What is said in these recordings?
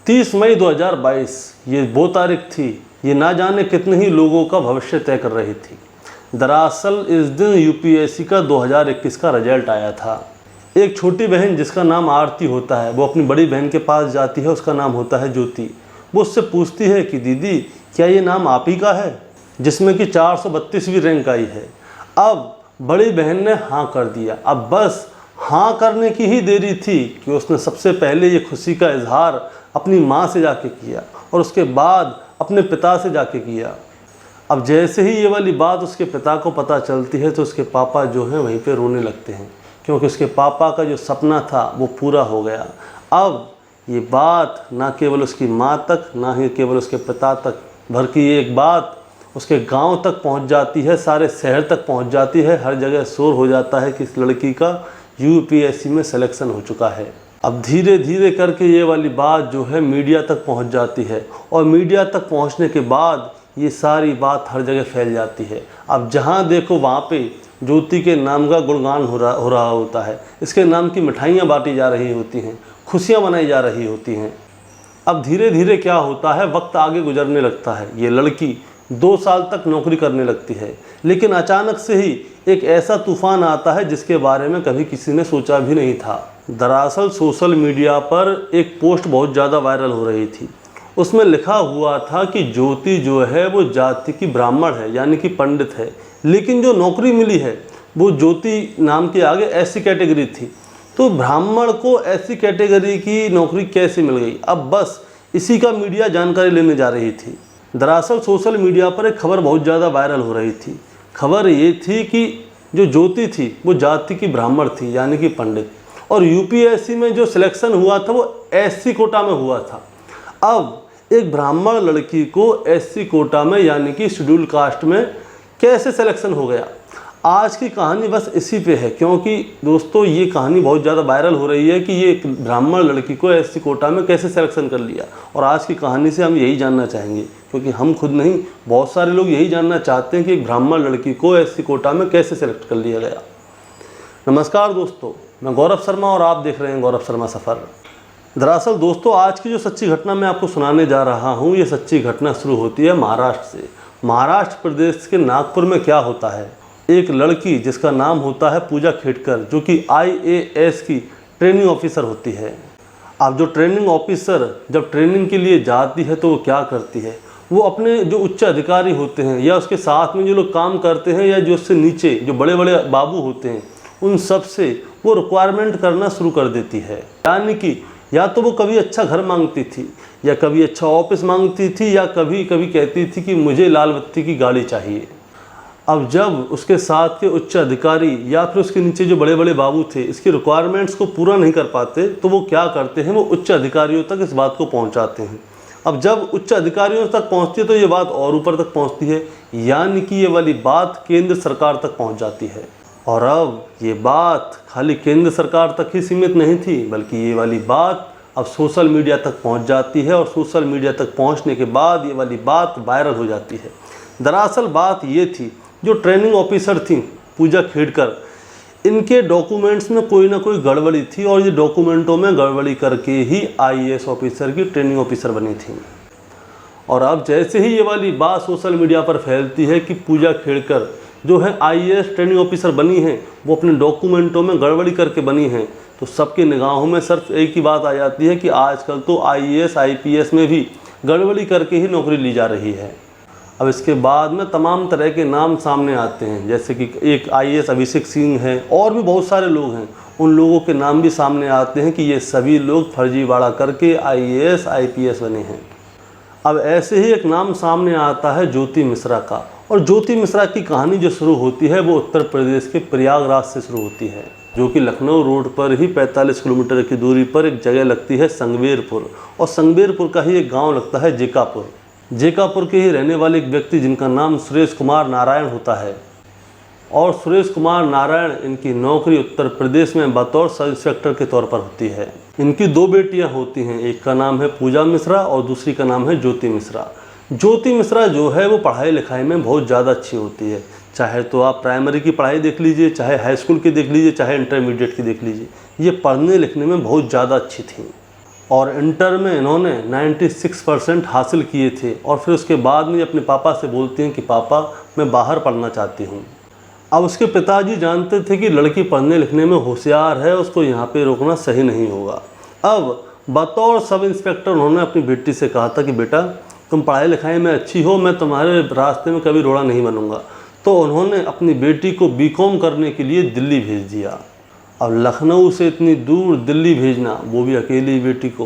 30 मई 2022 ये वो तारीख थी, ये ना जाने कितने ही लोगों का भविष्य तय कर रही थी। दरअसल इस दिन यूपीएससी का 2021 का रिजल्ट आया था। एक छोटी बहन जिसका नाम आरती होता है, वो अपनी बड़ी बहन के पास जाती है, उसका नाम होता है ज्योति। वो उससे पूछती है कि दीदी क्या ये नाम आप ही का है, जिसमें कि 432वीं रैंक आई है। अब बड़ी बहन ने हाँ कर दिया। अब बस हाँ करने की ही देरी थी कि उसने सबसे पहले ये खुशी का इजहार अपनी माँ से जाके किया और उसके बाद अपने पिता से जाके किया। अब जैसे ही ये वाली बात उसके पिता को पता चलती है तो उसके पापा जो हैं वहीं पे रोने लगते हैं, क्योंकि उसके पापा का जो सपना था वो पूरा हो गया। अब ये बात ना केवल उसकी माँ तक, ना ही केवल उसके पिता तक, बल्कि ये एक बात उसके गांव तक पहुंच जाती है, सारे शहर तक पहुंच जाती है। हर जगह शोर हो जाता है कि इस लड़की का यूपीएससी में सिलेक्शन हो चुका है। अब धीरे धीरे करके ये वाली बात जो है मीडिया तक पहुंच जाती है और मीडिया तक पहुंचने के बाद ये सारी बात हर जगह फैल जाती है। अब जहां देखो वहां पे ज्योति के नाम का गुणगान हो रहा होता है, इसके नाम की मिठाइयाँ बांटी जा रही होती हैं, खुशियाँ मनाई जा रही होती हैं। अब धीरे धीरे क्या होता है, वक्त आगे गुजरने लगता है। ये लड़की 2 साल तक नौकरी करने लगती है, लेकिन अचानक से ही एक ऐसा तूफान आता है जिसके बारे में कभी किसी ने सोचा भी नहीं था। दरअसल सोशल मीडिया पर एक पोस्ट बहुत ज़्यादा वायरल हो रही थी। उसमें लिखा हुआ था कि ज्योति जो है वो जाति की ब्राह्मण है, यानी कि पंडित है, लेकिन जो नौकरी मिली है वो ज्योति नाम के आगे ऐसी कैटेगरी थी। तो ब्राह्मण को ऐसी कैटेगरी की नौकरी कैसे मिल गई? अब बस इसी का मीडिया जानकारी लेने जा रही थी। दरअसल सोशल मीडिया पर एक खबर बहुत ज़्यादा वायरल हो रही थी। खबर ये थी कि जो ज्योति थी वो जाति की ब्राह्मण थी, यानी कि पंडित, और यूपीएससी में जो सिलेक्शन हुआ था वो एससी कोटा में हुआ था। अब एक ब्राह्मण लड़की को एससी कोटा में, यानी कि शेड्यूल कास्ट में कैसे सिलेक्शन हो गया? आज की कहानी बस इसी पे है, क्योंकि दोस्तों ये कहानी बहुत ज़्यादा वायरल हो रही है कि ये एक ब्राह्मण लड़की को एससी कोटा में कैसे सिलेक्शन कर लिया। और आज की कहानी से हम यही जानना चाहेंगे, क्योंकि हम खुद नहीं, बहुत सारे लोग यही जानना चाहते हैं कि एक ब्राह्मण लड़की को एससी कोटा में कैसे सिलेक्ट कर लिया गया। नमस्कार दोस्तों, मैं गौरव शर्मा और आप देख रहे हैं गौरव शर्मा सफ़र। दरअसल दोस्तों आज की जो सच्ची घटना मैं आपको सुनाने जा रहा हूँ, ये सच्ची घटना शुरू होती है महाराष्ट्र से। महाराष्ट्र प्रदेश के नागपुर में क्या होता है, एक लड़की जिसका नाम होता है पूजा खेड़कर, जो कि आईएएस की ट्रेनिंग ऑफिसर होती है। अब जो ट्रेनिंग ऑफिसर जब ट्रेनिंग के लिए जाती है तो वो क्या करती है, वो अपने जो उच्च अधिकारी होते हैं या उसके साथ में जो लोग काम करते हैं या जो उससे नीचे जो बड़े बड़े बाबू होते हैं, उन सब से वो रिक्वायरमेंट करना शुरू कर देती है। यानी कि या तो वो कभी अच्छा घर मांगती थी, या कभी अच्छा ऑफिस मांगती थी, या कभी कभी कहती थी कि मुझे लाल बत्ती की गाड़ी चाहिए। अब जब उसके साथ के उच्च अधिकारी या फिर उसके नीचे जो बड़े बड़े बाबू थे इसकी रिक्वायरमेंट्स को पूरा नहीं कर पाते, तो वो क्या करते हैं, वो उच्च अधिकारियों तक इस बात को पहुंचाते हैं। अब जब उच्च अधिकारियों तक पहुंचती है तो ये बात और ऊपर तक पहुंचती है, यानी कि ये वाली बात केंद्र सरकार तक पहुंच जाती है। और अब ये बात खाली केंद्र सरकार तक ही सीमित नहीं थी, बल्कि ये वाली बात अब सोशल मीडिया तक पहुंच जाती है, और सोशल मीडिया तक पहुंचने के बाद ये वाली बात वायरल हो जाती है। दरअसल बात ये थी, जो ट्रेनिंग ऑफिसर थी पूजा खेड़कर, इनके डॉक्यूमेंट्स में कोई ना कोई गड़बड़ी थी, और ये डॉक्यूमेंटों में गड़बड़ी करके ही आईएएस ऑफिसर की ट्रेनिंग ऑफिसर बनी थी। और अब जैसे ही ये वाली बात सोशल मीडिया पर फैलती है कि पूजा खेड़कर जो है आईएएस ट्रेनिंग ऑफिसर बनी हैं, वो अपने डॉक्यूमेंटों में गड़बड़ी करके बनी हैं, तो सबकी निगाहों में सिर्फ एक ही बात आ जाती है कि आजकल तो आईएएस आईपीएस में भी गड़बड़ी करके ही नौकरी ली जा रही है। अब इसके बाद में तमाम तरह के नाम सामने आते हैं, जैसे कि एक आईएएस अभिषेक सिंह हैं, और भी बहुत सारे लोग हैं, उन लोगों के नाम भी सामने आते हैं कि ये सभी लोग फर्जीवाड़ा करके आईएएस आईपीएस बने हैं। अब ऐसे ही एक नाम सामने आता है ज्योति मिश्रा का, और ज्योति मिश्रा की कहानी जो शुरू होती है वो उत्तर प्रदेश के प्रयागराज से शुरू होती है, जो कि लखनऊ रोड पर ही 45 किलोमीटर की दूरी पर एक जगह लगती है संगबेरपुर, और संगबेरपुर का ही एक गांव लगता है जेकापुर। जेकापुर के ही रहने वाले एक व्यक्ति जिनका नाम सुरेश कुमार नारायण होता है, और सुरेश कुमार नारायण इनकी नौकरी उत्तर प्रदेश में बतौर सब इंस्पेक्टर के तौर पर होती है। इनकी 2 बेटियां होती हैं, एक का नाम है पूजा मिश्रा और दूसरी का नाम है ज्योति मिश्रा। ज्योति मिश्रा जो है वो पढ़ाई लिखाई में बहुत ज़्यादा अच्छी होती है, चाहे तो आप प्राइमरी की पढ़ाई देख लीजिए, चाहे हाई स्कूल की देख लीजिए, चाहे इंटरमीडिएट की देख लीजिए, ये पढ़ने लिखने में बहुत ज़्यादा अच्छी थी। और इंटर में इन्होंने 96% हासिल किए थे। और फिर उसके बाद में अपने पापा से बोलती हैं कि पापा मैं बाहर पढ़ना चाहती हूँ। अब उसके पिताजी जानते थे कि लड़की पढ़ने लिखने में होशियार है, उसको यहाँ पे रोकना सही नहीं होगा। अब बतौर सब इंस्पेक्टर उन्होंने अपनी बेटी से कहा था कि बेटा तुम पढ़ाई लिखाई में अच्छी हो, मैं तुम्हारे रास्ते में कभी रोड़ा नहीं बनूंगा। तो उन्होंने अपनी बेटी को बीकॉम करने के लिए दिल्ली भेज दिया। अब लखनऊ से इतनी दूर दिल्ली भेजना, वो भी अकेली बेटी को,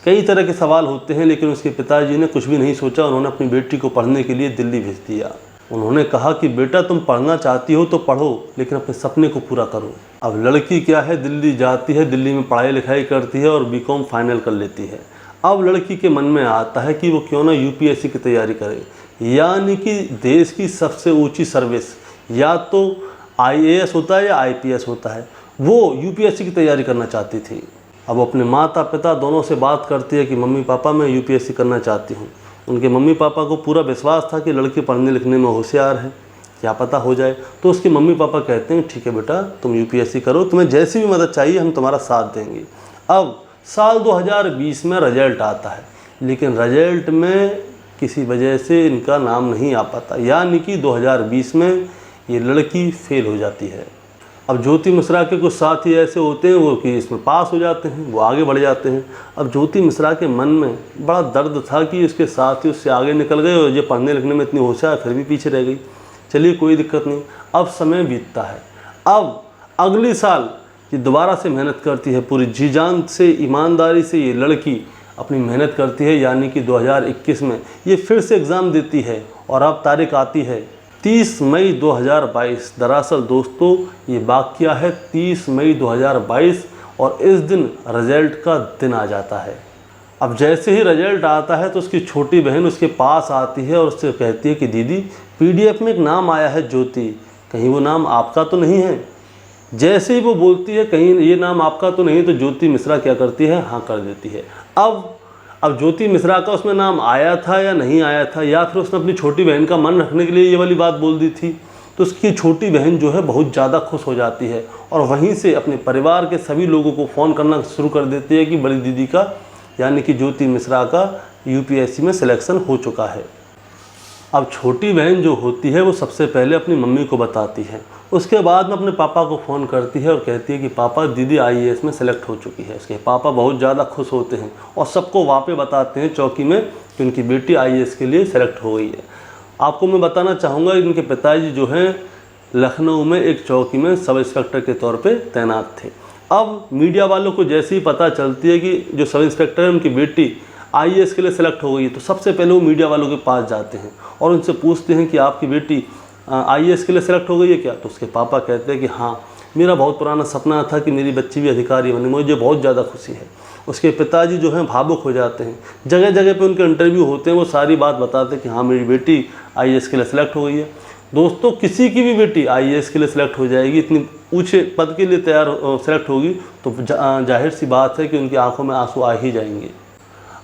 कई तरह के सवाल होते हैं, लेकिन उसके पिताजी ने कुछ भी नहीं सोचा, उन्होंने अपनी बेटी को पढ़ने के लिए दिल्ली भेज दिया। उन्होंने कहा कि बेटा तुम पढ़ना चाहती हो तो पढ़ो, लेकिन अपने सपने को पूरा करो। अब लड़की क्या है, दिल्ली जाती है, दिल्ली में पढ़ाई लिखाई करती है और बीकॉम फाइनल कर लेती है। अब लड़की के मन में आता है कि वो क्यों ना यूपीएससी की तैयारी करे, यानी कि देश की सबसे ऊंची सर्विस, या तो आईएएस होता है या आईपीएस होता है, वो यूपीएससी की तैयारी करना चाहती थी। अब अपने माता पिता दोनों से बात करती है कि मम्मी पापा मैं यूपीएससी करना चाहती हूँ। उनके मम्मी पापा को पूरा विश्वास था कि लड़की पढ़ने लिखने में होशियार है, क्या पता हो जाए। तो उसके मम्मी पापा कहते हैं ठीक है बेटा तुम यूपीएससी करो, तुम्हें जैसी भी मदद चाहिए हम तुम्हारा साथ देंगे। अब साल 2020 में रिजल्ट आता है, लेकिन रिजल्ट में किसी वजह से इनका नाम नहीं आ पाता, यानी कि 2020 में ये लड़की फेल हो जाती है। अब ज्योति मिश्रा के कुछ साथी ऐसे होते हैं वो कि इसमें पास हो जाते हैं, वो आगे बढ़ जाते हैं। अब ज्योति मिश्रा के मन में बड़ा दर्द था कि उसके साथी उससे आगे निकल गए और ये पढ़ने लिखने में इतनी होशियार फिर भी पीछे रह गई। चलिए कोई दिक्कत नहीं, अब समय बीतता है। अब अगले साल ये दोबारा से मेहनत करती है, पूरी जी जान से ईमानदारी से ये लड़की अपनी मेहनत करती है, यानी कि 2021 में ये फिर से एग्ज़ाम देती है। और अब तारीख आती है 30 मई 2022। दरअसल दोस्तों ये वाक़या है 30 मई 2022 और इस दिन रिजल्ट का दिन आ जाता है। अब जैसे ही रिजल्ट आता है तो उसकी छोटी बहन उसके पास आती है और उससे कहती है कि दीदी पीडीएफ में एक नाम आया है ज्योति, कहीं वो नाम आपका तो नहीं है। जैसे ही वो बोलती है कहीं ये नाम आपका तो नहीं, तो ज्योति मिश्रा क्या करती है, हाँ कर देती है। अब ज्योति मिश्रा का उसमें नाम आया था या नहीं आया था, या फिर उसने अपनी छोटी बहन का मन रखने के लिए ये वाली बात बोल दी थी, तो उसकी छोटी बहन जो है बहुत ज़्यादा खुश हो जाती है और वहीं से अपने परिवार के सभी लोगों को फ़ोन करना शुरू कर देती है कि बड़ी दीदी का यानी कि ज्योति मिश्रा का यूपीएससी में सिलेक्शन हो चुका है। अब छोटी बहन जो होती है वो सबसे पहले अपनी मम्मी को बताती है, उसके बाद में अपने पापा को फ़ोन करती है और कहती है कि पापा दीदी आईएएस में सेलेक्ट हो चुकी है। उसके पापा बहुत ज़्यादा खुश होते हैं और सबको वहाँ पे बताते हैं चौकी में कि उनकी बेटी आईएएस के लिए सेलेक्ट हो गई है। आपको मैं बताना चाहूँगा कि उनके पिताजी जो हैं लखनऊ में एक चौकी में सब इंस्पेक्टर के तौर पर तैनात थे। अब मीडिया वालों को जैसे ही पता चलती है कि जो सब इंस्पेक्टर है उनकी बेटी आईएएस के लिए सेलेक्ट हो गई है, तो सबसे पहले वो मीडिया वालों के पास जाते हैं और उनसे पूछते हैं कि आपकी बेटी आईएएस के लिए सेलेक्ट हो गई है क्या। तो उसके पापा कहते हैं कि हाँ, मेरा बहुत पुराना सपना था कि मेरी बच्ची भी अधिकारी बने, मुझे बहुत ज़्यादा खुशी है। उसके पिताजी जो हैं भावुक हो जाते हैं, जगह जगह पे उनके इंटरव्यू होते हैं, वो सारी बात बताते हैं कि हाँ मेरी बेटी आईएएस के लिए सेलेक्ट हो गई है। दोस्तों किसी की भी बेटी आईएएस के लिए सेलेक्ट हो जाएगी, इतनी ऊँचे पद के लिए सेलेक्ट होगी, तो जाहिर सी बात है कि उनकी आंखों में आंसू आ ही जाएंगे।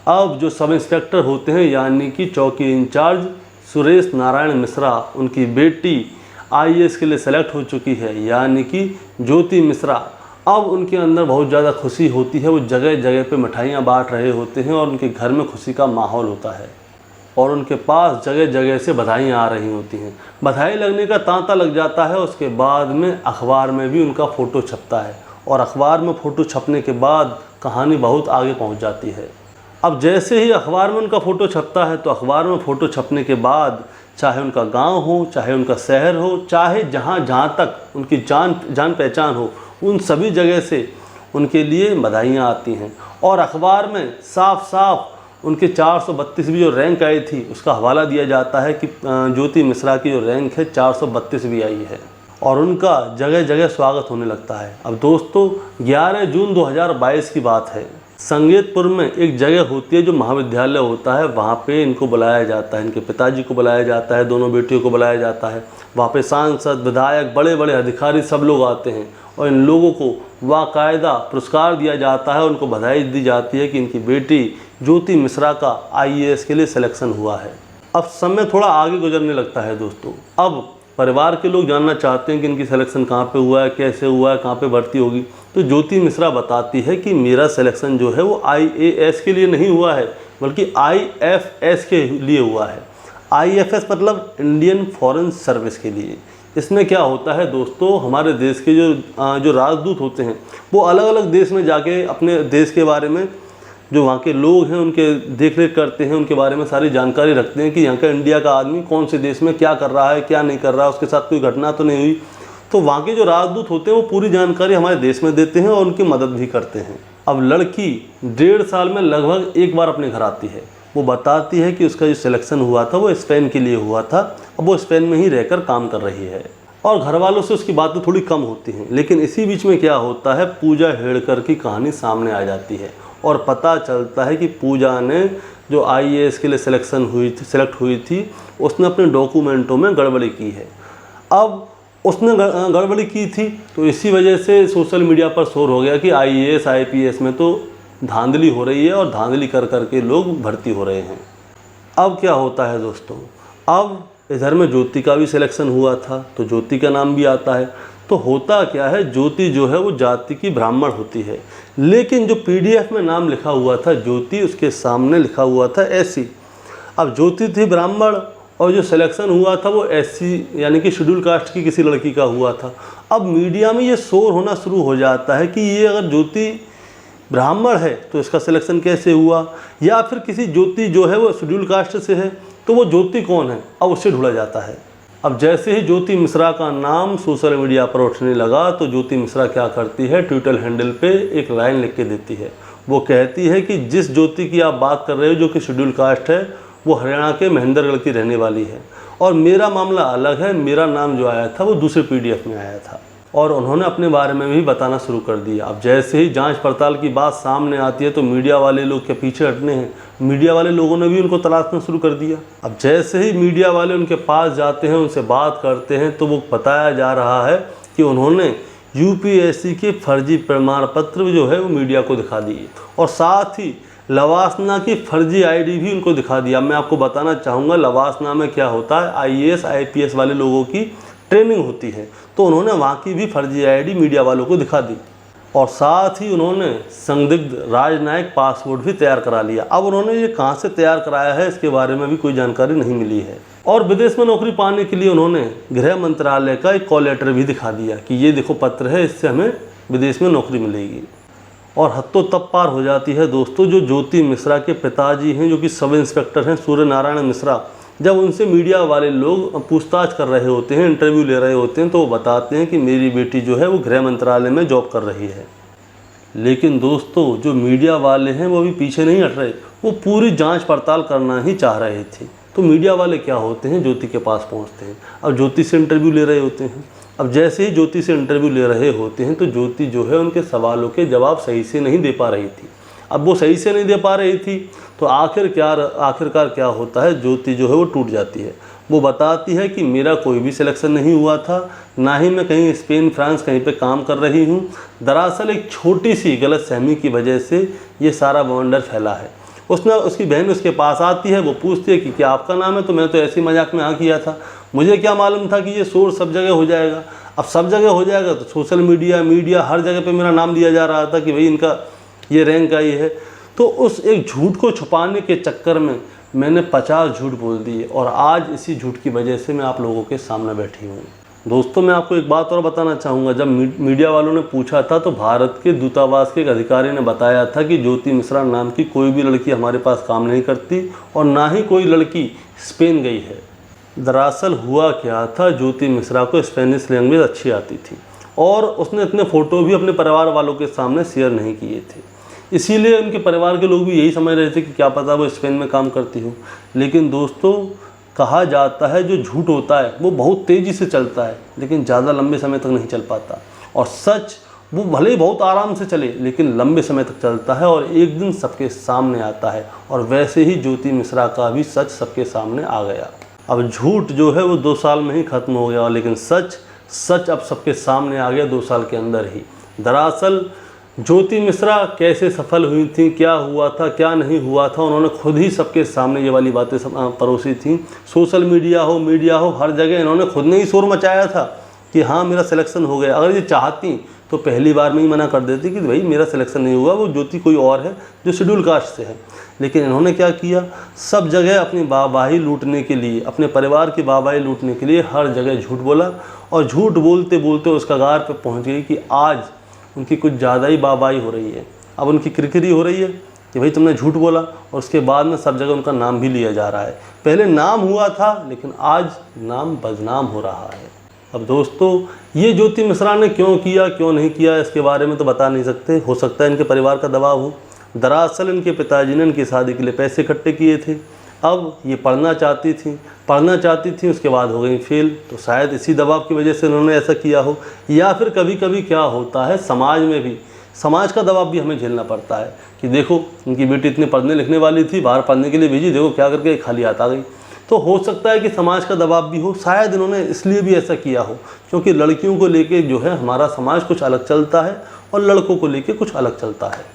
अब जो सब इंस्पेक्टर होते हैं यानी कि चौकी इंचार्ज सुरेश नारायण मिश्रा, उनकी बेटी आईएएस के लिए सेलेक्ट हो चुकी है यानी कि ज्योति मिश्रा। अब उनके अंदर बहुत ज़्यादा खुशी होती है, वो जगह जगह पे मिठाइयाँ बांट रहे होते हैं और उनके घर में खुशी का माहौल होता है और उनके पास जगह जगह से बधाइयाँ आ रही होती हैं। बधाई लगने का तांता लग जाता है, उसके बाद में अखबार में भी उनका फ़ोटो छपता है और अखबार में फ़ोटो छपने के बाद कहानी बहुत आगे पहुँच जाती है। अब जैसे ही अखबार में उनका फ़ोटो छपता है तो अखबार में फ़ोटो छपने के बाद चाहे उनका गांव हो, चाहे उनका शहर हो, चाहे जहाँ तक उनकी जान पहचान हो, उन सभी जगह से उनके लिए बधाइयाँ आती हैं। और अखबार में साफ साफ उनके 432वीं जो रैंक आई थी उसका हवाला दिया जाता है कि ज्योति मिश्रा की जो रैंक है 432वीं आई है और उनका जगह जगह स्वागत होने लगता है। अब दोस्तों 11 जून 2022 की बात है, संगीतपुर में एक जगह होती है जो महाविद्यालय होता है, वहाँ पे इनको बुलाया जाता है, इनके पिताजी को बुलाया जाता है, दोनों बेटियों को बुलाया जाता है। वहाँ पे सांसद, विधायक, बड़े बड़े अधिकारी सब लोग आते हैं और इन लोगों को बाकायदा पुरस्कार दिया जाता है, उनको बधाई दी जाती है कि इनकी बेटी ज्योति मिश्रा का आईएएस के लिए सिलेक्शन हुआ है। अब समय थोड़ा आगे गुजरने लगता है दोस्तों। अब परिवार के लोग जानना चाहते हैं कि इनकी सिलेक्शन कहाँ पे हुआ है, कैसे हुआ है, कहाँ पे भर्ती होगी, तो ज्योति मिश्रा बताती है कि मेरा सिलेक्शन जो है वो IAS के लिए नहीं हुआ है, बल्कि IFS के लिए हुआ है। IFS मतलब इंडियन फॉरेन सर्विस के लिए। इसमें क्या होता है दोस्तों, हमारे देश के जो राजदूत होते हैं वो अलग अलग देश में जाके अपने देश के बारे में, जो वहाँ के लोग हैं उनके देख रेख करते हैं, उनके बारे में सारी जानकारी रखते हैं कि यहाँ का इंडिया का आदमी कौन से देश में क्या कर रहा है, क्या नहीं कर रहा है, उसके साथ कोई घटना तो नहीं हुई। तो वहाँ के जो राजदूत होते हैं वो पूरी जानकारी हमारे देश में देते हैं और उनकी मदद भी करते हैं। अब लड़की 1.5 साल में लगभग एक बार अपने घर आती है। वो बताती है कि उसका जो सिलेक्शन हुआ था वो स्पेन के लिए हुआ था। अब वो स्पेन में ही रहकर काम कर रही है और घर वालों से उसकी बातें थोड़ी कम होती हैं। लेकिन इसी बीच में क्या होता है, पूजा हेड़कर की कहानी सामने आ जाती है और पता चलता है कि पूजा ने जो IAS के लिए सेलेक्ट हुई थी, उसने अपने डॉक्यूमेंटों में गड़बड़ी की है। अब उसने गड़बड़ी की थी तो इसी वजह से सोशल मीडिया पर शोर हो गया कि IAS IPS में तो धांधली हो रही है और धांधली कर के लोग भर्ती हो रहे हैं। अब क्या होता है दोस्तों, अब इधर में ज्योति का भी सिलेक्शन हुआ था तो ज्योति का नाम भी आता है। तो होता क्या है, ज्योति जो है वो जाति की ब्राह्मण होती है, लेकिन जो PDF में नाम लिखा हुआ था ज्योति, उसके सामने लिखा हुआ था SC। अब ज्योति थी ब्राह्मण और जो सिलेक्शन हुआ था वो SC यानी कि शेड्यूल कास्ट की किसी लड़की का हुआ था। अब मीडिया में ये शोर होना शुरू हो जाता है कि ये अगर ज्योति ब्राह्मण है तो इसका सिलेक्शन कैसे हुआ, या फिर किसी ज्योति जो है वो शेड्यूल कास्ट से है तो वो ज्योति कौन है, अब उससे ढूंढा जाता है। अब जैसे ही ज्योति मिश्रा का नाम सोशल मीडिया पर उठने लगा तो ज्योति मिश्रा क्या करती है, ट्विटर हैंडल पे एक लाइन लिख के देती है। वो कहती है कि जिस ज्योति की आप बात कर रहे हो जो कि शेड्यूल कास्ट है, वो हरियाणा के महेंद्रगढ़ की रहने वाली है और मेरा मामला अलग है। मेरा नाम जो आया था वो दूसरे PDF में आया था। और उन्होंने अपने बारे में भी बताना शुरू कर दिया। अब जैसे ही जांच पड़ताल की बात सामने आती है तो मीडिया वाले लोग के पीछे हटने हैं, मीडिया वाले लोगों ने भी उनको तलाशना शुरू कर दिया। अब जैसे ही मीडिया वाले उनके पास जाते हैं, उनसे बात करते हैं, तो वो बताया जा रहा है कि उन्होंने UPSC के फर्जी प्रमाण पत्र जो है वो मीडिया को दिखा दिए और साथ ही लवासना की फर्जी ID भी उनको दिखा दिया। मैं आपको बताना चाहूँगा लवासना में क्या होता है, IAS IPS वाले लोगों की ट्रेनिंग होती है, तो उन्होंने वहाँ की भी फर्जी ID मीडिया वालों को दिखा दी और साथ ही उन्होंने संदिग्ध राजनयिक पासपोर्ट भी तैयार करा लिया। अब उन्होंने ये कहाँ से तैयार कराया है इसके बारे में भी कोई जानकारी नहीं मिली है। और विदेश में नौकरी पाने के लिए उन्होंने गृह मंत्रालय का एक कॉल लेटर भी दिखा दिया कि ये देखो पत्र है, इससे हमें विदेश में नौकरी मिलेगी। और हद तो तब पार हो जाती है दोस्तों, जो ज्योति मिश्रा के पिताजी हैं जो कि सब इंस्पेक्टर हैं सूर्य नारायण मिश्रा, जब उनसे मीडिया वाले लोग पूछताछ कर रहे होते हैं, इंटरव्यू ले रहे होते हैं, तो वो बताते हैं कि मेरी बेटी जो है वो गृह मंत्रालय में जॉब कर रही है। लेकिन दोस्तों जो मीडिया वाले हैं वो भी पीछे नहीं हट रहे, वो पूरी जांच पड़ताल करना ही चाह रहे थे। तो मीडिया वाले क्या होते हैं, ज्योति के पास पहुंचते हैं, अब ज्योति से इंटरव्यू ले रहे होते हैं। अब जैसे ही ज्योति से इंटरव्यू ले रहे होते हैं तो ज्योति जो है उनके सवालों के जवाब सही से नहीं दे पा रही थी। अब वो सही से नहीं दे पा रही थी तो आखिरकार क्या होता है, ज्योति जो है वो टूट जाती है। वो बताती है कि मेरा कोई भी सिलेक्शन नहीं हुआ था, ना ही मैं कहीं स्पेन फ्रांस कहीं पे काम कर रही हूँ। दरअसल एक छोटी सी गलतफहमी की वजह से ये सारा बवंडर फैला है। उसकी बहन उसके पास आती है, वो पूछती है कि क्या आपका नाम है, तो मैं तो ऐसे ही मजाक में हाँ किया था, मुझे क्या मालूम था कि ये शोर सब जगह हो जाएगा। अब सब जगह हो जाएगा तो सोशल मीडिया हर जगह पे मेरा नाम लिया जा रहा था कि भाई इनका ये रैंक आई है। तो उस एक झूठ को छुपाने के चक्कर में मैंने 50 झूठ बोल दिए और आज इसी झूठ की वजह से मैं आप लोगों के सामने बैठी हूँ। दोस्तों मैं आपको एक बात और बताना चाहूँगा, जब मीडिया वालों ने पूछा था तो भारत के दूतावास के एक अधिकारी ने बताया था कि ज्योति मिश्रा नाम की कोई भी लड़की हमारे पास काम नहीं करती और ना ही कोई लड़की स्पेन गई है। दरअसल हुआ क्या था, ज्योति मिश्रा को स्पेनिश लैंग्वेज अच्छी आती थी और उसने इतने फ़ोटो भी अपने परिवार वालों के सामने शेयर नहीं किए थे, इसीलिए उनके परिवार के लोग भी यही समझ रहे थे कि क्या पता वो स्पेन में काम करती हो। लेकिन दोस्तों कहा जाता है जो झूठ होता है वो बहुत तेज़ी से चलता है लेकिन ज़्यादा लंबे समय तक नहीं चल पाता, और सच वो भले ही बहुत आराम से चले लेकिन लंबे समय तक चलता है और एक दिन सबके सामने आता है। और वैसे ही ज्योति मिश्रा का भी सच सबके सामने आ गया। अब झूठ जो है वो 2 साल में ही ख़त्म हो गया, लेकिन सच अब सबके सामने आ गया 2 साल के अंदर ही। दरअसल ज्योति मिश्रा कैसे सफल हुई थी, क्या हुआ था, क्या नहीं हुआ था, उन्होंने खुद ही सबके सामने ये वाली बातें परोसी थी। सोशल मीडिया हो, हर जगह इन्होंने खुद ने ही शोर मचाया था कि हाँ मेरा सिलेक्शन हो गया। अगर ये चाहती तो पहली बार में ही मना कर देती कि भाई मेरा सिलेक्शन नहीं हुआ, वो ज्योति कोई और है जो शेड्यूल कास्ट से है। लेकिन इन्होंने क्या किया, सब जगह अपनी वाहवाही लूटने के लिए, अपने परिवार की वाहवाही लूटने के लिए हर जगह झूठ बोला, और झूठ बोलते बोलते उस कगार पर पहुँच गई कि आज उनकी कुछ ज़्यादा ही वाहवाही हो रही है। अब उनकी किरकिरी हो रही है कि भाई तुमने झूठ बोला, और उसके बाद में सब जगह उनका नाम भी लिया जा रहा है। पहले नाम हुआ था लेकिन आज नाम बदनाम हो रहा है। अब दोस्तों, ये ज्योति मिश्रा ने क्यों किया, क्यों नहीं किया, इसके बारे में तो बता नहीं सकते। हो सकता है इनके परिवार का दबाव हो। दरअसल इनके पिताजी ने इनकी शादी के लिए पैसे इकट्ठे किए थे। अब ये पढ़ना चाहती थी, उसके बाद हो गई फेल। तो शायद इसी दबाव की वजह से उन्होंने ऐसा किया हो। या फिर कभी कभी क्या होता है, समाज में भी, समाज का दबाव भी हमें झेलना पड़ता है कि देखो उनकी बेटी इतनी पढ़ने लिखने वाली थी, बाहर पढ़ने के लिए भेजी, देखो क्या करके खाली हाथ आ गई। तो हो सकता है कि समाज का दबाव भी हो। शायद इन्होंने इसलिए भी ऐसा किया हो क्योंकि लड़कियों को लेके जो है हमारा समाज कुछ अलग चलता है और लड़कों को लेके कुछ अलग चलता है।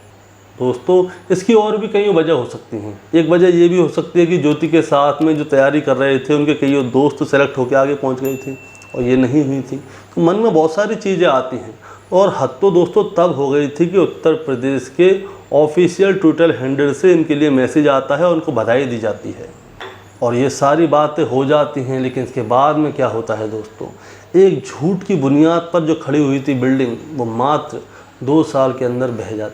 दोस्तों, इसकी और भी कई वजह हो सकती हैं। एक वजह ये भी हो सकती है कि ज्योति के साथ में जो तैयारी कर रहे थे उनके कई दोस्त सेलेक्ट होकर आगे पहुंच गए थे और ये नहीं हुई थी। तो मन में बहुत सारी चीज़ें आती हैं। और हद तो दोस्तों तब हो गई थी कि उत्तर प्रदेश के ऑफिशियल ट्विटर हैंडल से इनके लिए मैसेज आता है और उनको बधाई दी जाती है और ये सारी बातें हो जाती हैं। लेकिन इसके बाद में क्या होता है दोस्तों, एक झूठ की बुनियाद पर जो खड़ी हुई थी बिल्डिंग, वो मात्र 2 साल के अंदर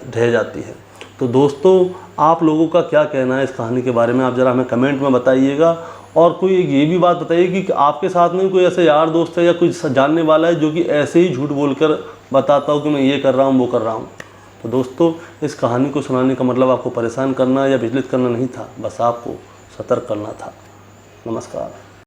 ढह जाती है। तो दोस्तों, आप लोगों का क्या कहना है इस कहानी के बारे में, आप ज़रा हमें कमेंट में बताइएगा। और कोई ये भी बात बताइए कि आपके साथ में कोई ऐसा यार दोस्त है या कोई जानने वाला है जो कि ऐसे ही झूठ बोलकर बताता हो कि मैं ये कर रहा हूँ, वो कर रहा हूँ। तो दोस्तों, इस कहानी को सुनाने का मतलब आपको परेशान करना या विचलित करना नहीं था, बस आपको सतर्क करना था। नमस्कार।